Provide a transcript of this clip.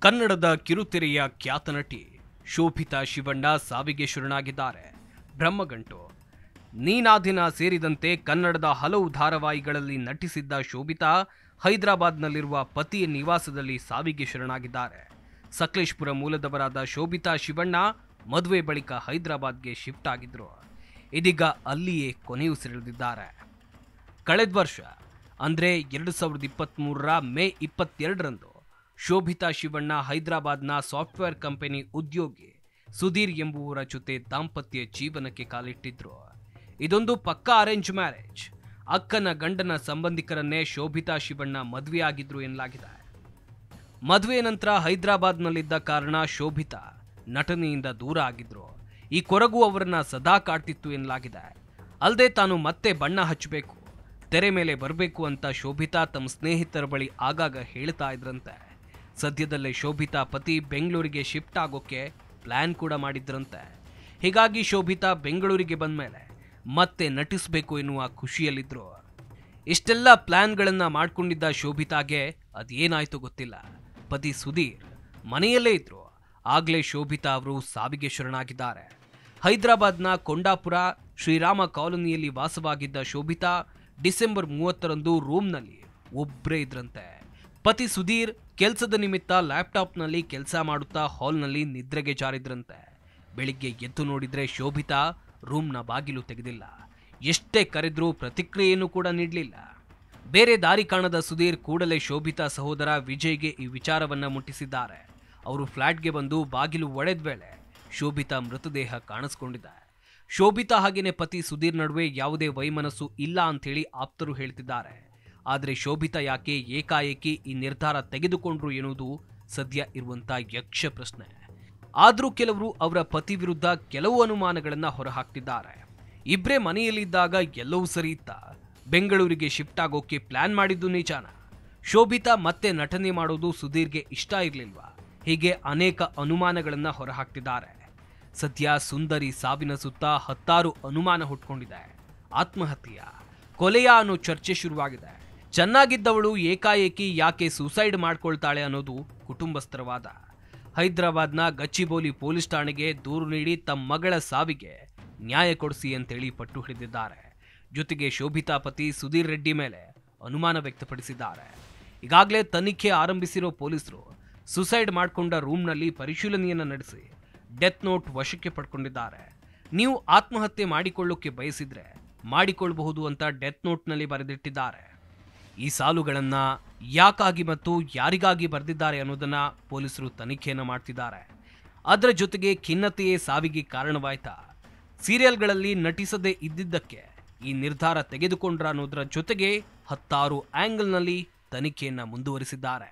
ಕನ್ನಡದ ಕಿರುತೆರೆಯ ಖ್ಯಾತ ನಟಿ ಶೋಭಿತಾ ಶಿವಣ್ಣ ಸಾವಿಗೆ ಶರಣಾಗಿದ್ದಾರೆ. ಬ್ರಹ್ಮಗಂಟು, ನೀನಾದಿನ ಸೇರಿದಂತೆ ಕನ್ನಡದ ಹಲವು ಧಾರಾವಾಹಿಗಳಲ್ಲಿ ನಟಿಸಿದ್ದ ಶೋಭಿತಾ ಹೈದರಾಬಾದ್ನಲ್ಲಿರುವ ಪತಿಯ ನಿವಾಸದಲ್ಲಿ ಸಾವಿಗೆ ಶರಣಾಗಿದ್ದಾರೆ. ಸಕಲೇಶಪುರ ಮೂಲದವರಾದ ಶೋಭಿತಾ ಶಿವಣ್ಣ ಮದುವೆ ಬಳಿಕ ಹೈದರಾಬಾದ್ಗೆ ಶಿಫ್ಟ್ ಆಗಿದ್ರು. ಇದೀಗ ಅಲ್ಲಿಯೇ ಕೊನೆಯುಸಿರೆಳೆದಿದ್ದಾರೆ. ಕಳೆದ ವರ್ಷ ಅಂದರೆ 2023ರ ಮೇ 22ರಂದು ಶೋಭಿತಾ ಶಿವಣ್ಣ ಹೈದರಾಬಾದ್ನ ಸಾಫ್ಟ್ವೇರ್ ಕಂಪನಿ ಉದ್ಯೋಗಿ ಸುಧೀರ್ ಎಂಬುವರ ಜೊತೆ ದಾಂಪತ್ಯ ಜೀವನಕ್ಕೆ ಕಾಲಿಟ್ಟಿದ್ರು. ಇದೊಂದು ಪಕ್ಕಾ ಅರೇಂಜ್ ಮ್ಯಾರೇಜ್. ಅಕ್ಕನ ಗಂಡನ ಸಂಬಂಧಿಕರನ್ನೇ ಶೋಭಿತಾ ಶಿವಣ್ಣ ಮದುವೆಯಾಗಿದ್ರು ಎನ್ನಲಾಗಿದೆ. ಮದುವೆ ನಂತರ ಹೈದರಾಬಾದ್ನಲ್ಲಿದ್ದ ಕಾರಣ ಶೋಭಿತಾ ನಟನೆಯಿಂದ ದೂರ ಆಗಿದ್ರು. ಈ ಕೊರಗು ಅವರನ್ನ ಸದಾ ಕಾಡ್ತಿತ್ತು ಎನ್ನಲಾಗಿದೆ. ಅಲ್ಲದೆ ತಾನು ಮತ್ತೆ ಬಣ್ಣ ಹಚ್ಚಬೇಕು, ತೆರೆ ಮೇಲೆ ಬರಬೇಕು ಅಂತ ಶೋಭಿತಾ ತಮ್ಮ ಸ್ನೇಹಿತರ ಬಳಿ ಆಗಾಗ ಹೇಳ್ತಾ ಇದ್ರಂತೆ. ಸದ್ಯದಲ್ಲೇ ಶೋಭಿತಾ ಪತಿ ಬೆಂಗಳೂರಿಗೆ ಶಿಫ್ಟ್ ಆಗೋಕೆ ಪ್ಲಾನ್ ಕೂಡ ಮಾಡಿದ್ರಂತೆ. ಹೀಗಾಗಿ ಶೋಭಿತಾ ಬೆಂಗಳೂರಿಗೆ ಬಂದ ಮೇಲೆ ಮತ್ತೆ ನಟಿಸಬೇಕು ಎನ್ನುವ ಖುಷಿಯಲ್ಲಿದ್ರು. ಇಷ್ಟೆಲ್ಲ ಪ್ಲಾನ್ಗಳನ್ನ ಮಾಡ್ಕೊಂಡಿದ್ದ ಶೋಭಿತಾಗೆ ಅದೇನಾಯ್ತು ಗೊತ್ತಿಲ್ಲ. ಪತಿ ಸುಧೀರ್ ಮನೆಯಲ್ಲೇ ಇದ್ರು. ಆಗ್ಲೇ ಶೋಭಿತಾ ಅವರು ಸಾವಿಗೆ ಶರಣಾಗಿದ್ದಾರೆ. ಹೈದರಾಬಾದ್ನ ಕೊಂಡಾಪುರ ಶ್ರೀರಾಮ ಕಾಲೋನಿಯಲ್ಲಿ ವಾಸವಾಗಿದ್ದ ಶೋಭಿತಾ ಡಿಸೆಂಬರ್ 30ರಂದು ರೂಮ್ನಲ್ಲಿ ಒಬ್ಬರೇ ಇದ್ರಂತೆ. ಪತಿ ಸುಧೀರ್ ಕೆಲಸದ ನಿಮಿತ್ತ ಲ್ಯಾಪ್ಟಾಪ್ನಲ್ಲಿ ಕೆಲಸ ಮಾಡುತ್ತಾ ಹಾಲ್ನಲ್ಲಿ ನಿದ್ರೆಗೆ ಜಾರಿದ್ರಂತೆ. ಬೆಳಿಗ್ಗೆ ಎದ್ದು ನೋಡಿದ್ರೆ ಶೋಭಿತಾ ರೂಮ್ನ ಬಾಗಿಲು ತೆಗೆದಿಲ್ಲ. ಎಷ್ಟೇ ಕರೆದ್ರೂ ಪ್ರತಿಕ್ರಿಯೆಯನ್ನು ಕೂಡ ನೀಡಲಿಲ್ಲ. ಬೇರೆ ದಾರಿ ಕಾಣದ ಸುಧೀರ್ ಕೂಡಲೇ ಶೋಭಿತಾ ಸಹೋದರ ವಿಜಯ್ಗೆ ಈ ವಿಚಾರವನ್ನ ಮುಟ್ಟಿಸಿದ್ದಾರೆ. ಅವರು ಫ್ಲಾಟ್ಗೆ ಬಂದು ಬಾಗಿಲು ಒಡೆದ ವೇಳೆ ಶೋಭಿತಾ ಮೃತದೇಹ ಕಾಣಿಸ್ಕೊಂಡಿದೆ. ಶೋಭಿತಾ ಹಾಗೇನೆ ಪತಿ ಸುಧೀರ್ ನಡುವೆ ಯಾವುದೇ ವೈಮನಸ್ಸು ಇಲ್ಲ ಅಂಥೇಳಿ ಆಪ್ತರು ಹೇಳ್ತಿದ್ದಾರೆ. ಆದರೆ ಶೋಭಿತಾ ಯಾಕೆ ಏಕಾಏಕಿ ಈ ನಿರ್ಧಾರ ತೆಗೆದುಕೊಂಡ್ರು ಎನ್ನುವುದು ಸದ್ಯ ಇರುವಂತ ಯಕ್ಷ ಪ್ರಶ್ನೆ. ಆದರೂ ಕೆಲವರು ಅವರ ಪತಿ ವಿರುದ್ಧ ಕೆಲವು ಅನುಮಾನಗಳನ್ನ ಹೊರಹಾಕ್ತಿದ್ದಾರೆ. ಇಬ್ಬರೇ ಮನೆಯಲ್ಲಿದ್ದಾಗ ಎಲ್ಲವೂ ಸರಿ ಇತ್ತ, ಬೆಂಗಳೂರಿಗೆ ಶಿಫ್ಟ್ ಆಗೋಕೆ ಪ್ಲಾನ್ ಮಾಡಿದ್ದು ನಿಜಾನ? ಶೋಭಿತಾ ಮತ್ತೆ ನಟನೆ ಮಾಡೋದು ಸುಧೀರ್ಗೆ ಇಷ್ಟ ಇರಲಿಲ್ವಾ? ಹೀಗೆ ಅನೇಕ ಅನುಮಾನಗಳನ್ನ ಹೊರಹಾಕ್ತಿದ್ದಾರೆ. ಸದ್ಯ ಸುಂದರಿ ಸಾವಿನ ಸುತ್ತ 10 ಅನುಮಾನ ಹುಟ್ಕೊಂಡಿದೆ. ಆತ್ಮಹತ್ಯೆಯ, ಕೊಲೆಯ ಅನ್ನೋ ಚರ್ಚೆ ಶುರುವಾಗಿದೆ. ಚೆನ್ನಾಗಿದ್ದವಳು ಏಕಾಏಕಿ ಯಾಕೆ ಸೂಸೈಡ್ ಮಾಡ್ಕೊಳ್ತಾಳೆ ಅನ್ನೋದು ಕುಟುಂಬಸ್ಥರ ವಾದ. ಹೈದರಾಬಾದ್ನ ಗಚ್ಚಿಬೋಲಿ ಪೊಲೀಸ್ ಠಾಣೆಗೆ ದೂರು ನೀಡಿ ತಮ್ಮ ಮಗಳ ಸಾವಿಗೆ ನ್ಯಾಯ ಕೊಡಿಸಿ ಅಂತೇಳಿ ಪಟ್ಟು ಹಿಡಿದಿದ್ದಾರೆ. ಜೊತೆಗೆ ಶೋಭಿತಾ ಪತಿ ಸುಧೀರ್ ರೆಡ್ಡಿ ಮೇಲೆ ಅನುಮಾನ ವ್ಯಕ್ತಪಡಿಸಿದ್ದಾರೆ. ಈಗಾಗಲೇ ತನಿಖೆ ಆರಂಭಿಸಿರೋ ಪೊಲೀಸರು ಸೂಸೈಡ್ ಮಾಡಿಕೊಂಡ ರೂಮ್ನಲ್ಲಿ ಪರಿಶೀಲನೆಯನ್ನ ನಡೆಸಿ ಡೆತ್ ನೋಟ್ ವಶಕ್ಕೆ ಪಡ್ಕೊಂಡಿದ್ದಾರೆ. ನೀವು ಆತ್ಮಹತ್ಯೆ ಮಾಡಿಕೊಳ್ಳೋಕೆ ಬಯಸಿದ್ರೆ ಮಾಡಿಕೊಳ್ಳಬಹುದು ಅಂತ ಡೆತ್ ನೋಟ್ನಲ್ಲಿ ಬರೆದಿಟ್ಟಿದ್ದಾರೆ. ಈ ಸಾಲುಗಳನ್ನ ಯಾಕಾಗಿ ಮತ್ತು ಯಾರಿಗಾಗಿ ಬರೆದಿದ್ದಾರೆ ಅನ್ನೋದನ್ನ ಪೊಲೀಸರು ತನಿಖೆಯನ್ನ ಮಾಡ್ತಿದ್ದಾರೆ. ಅದರ ಜೊತೆಗೆ ಖಿನ್ನತೆಯೇ ಸಾವಿಗೆ ಕಾರಣವಾಯ್ತಾ, ಸೀರಿಯಲ್ಗಳಲ್ಲಿ ನಟಿಸದೇ ಇದ್ದಿದ್ದಕ್ಕೆ ಈ ನಿರ್ಧಾರ ತೆಗೆದುಕೊಂಡ್ರ ಅನ್ನೋದರ ಜೊತೆಗೆ 10 ಆಂಗಲ್ನಲ್ಲಿ ತನಿಖೆಯನ್ನ ಮುಂದುವರಿಸಿದ್ದಾರೆ.